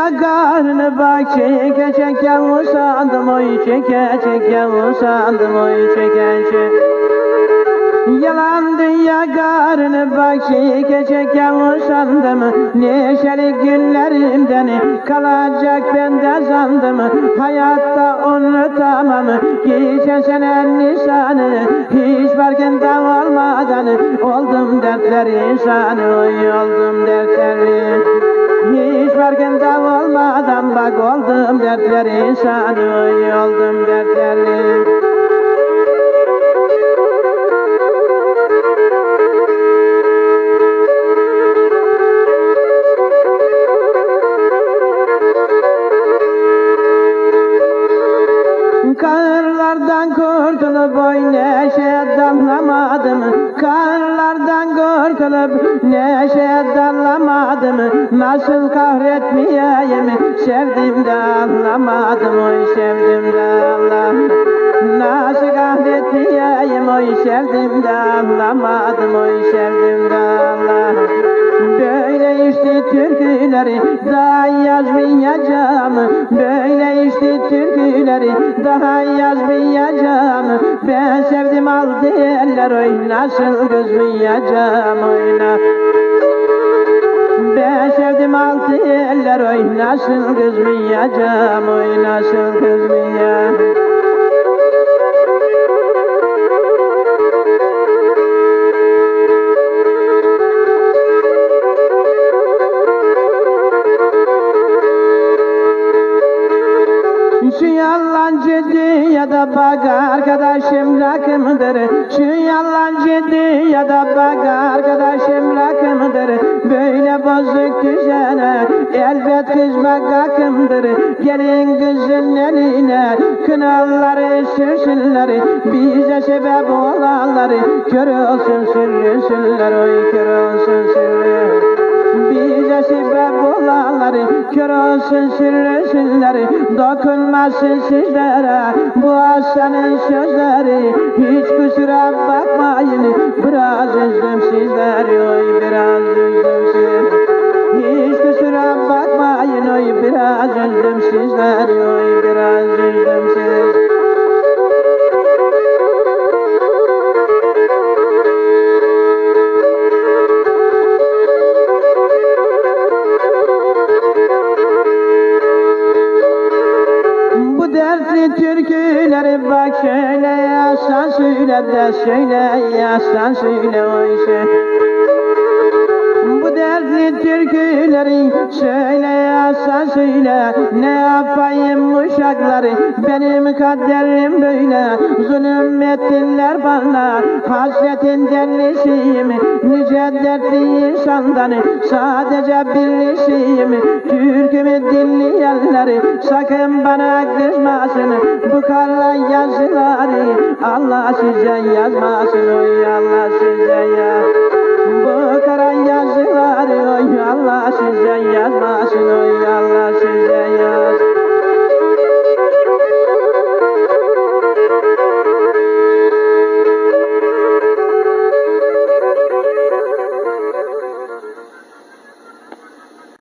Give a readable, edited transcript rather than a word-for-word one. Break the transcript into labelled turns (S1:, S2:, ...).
S1: dünya karnı bak çeke çeke usandım oy çeke çeke usandım oy çeke çeke. Yalan dünya karnı bak çeke çeke usandım. Neşeli günlerimden kalacak ben de sandım. Hayatta unutamam geçen sene Nisan'ı. Hiç farkında olmadan oldum dertler insanı. Oy oldum dertleri. Hiç farkında olmadan bak oldum dertler insanı. Oy oldum dertleri. Karlardan kurtulup oy neşe damlamadım. Karlardan kurtulup neşe damlamadım. Nasıl kahretmeyeyim sevdim de anlamadım oy sevdim de anlamadım. Nasıl kahretmeyeyim oy sevdim de anlamadım oy sevdim de anlamadım. Böyle işte türküleri daha yazmayacağım. Böyle işte türküleri daha yazmayacağım. Ben sevdim aldı eller oy nasıl kızmayacağım oyna. Ben sevdim aldı eller oy nasıl kızmayacağım oy nasıl kızmayacağım. Şu yalancı dünyada bak arkadaşım rakımdır. Şu yalancı dünyada bak arkadaşım rakımdır. Böyle bozuk düzene elbet kızmak akımdır. Gelin kızın eline kınalları sürsünler. Bize sebep olanları kör olsun sürünsünler. Oy kör olsun sürünsünler. Bize sebep olanları kör olsun sürünsünler. Dokunmasın sizlere bu Hasan'ın sözleri. Hiç kusura bakmayın biraz üzdüm sizleri. Oy biraz üzdüm sizleri. Hiç kusura bakmayın oy biraz üzdüm sizleri. Oy biraz üzdüm sizleri. Türküleri bak şöyle yazsan söyle de söyle yazsan söyle oy söyle. Bu dertli türküleri söyle yazsan söyle. Ne yapayım uşakları benim kaderim böyle. Zulüm ettiler bana hasretin dellisiyim. Nice dertli insandan sadece birlisiyim. Türkümü dinleyenler sakın bana kızmasın. Bu karla yazıları Allah size yazmasın. Oy Allah size yazmasın.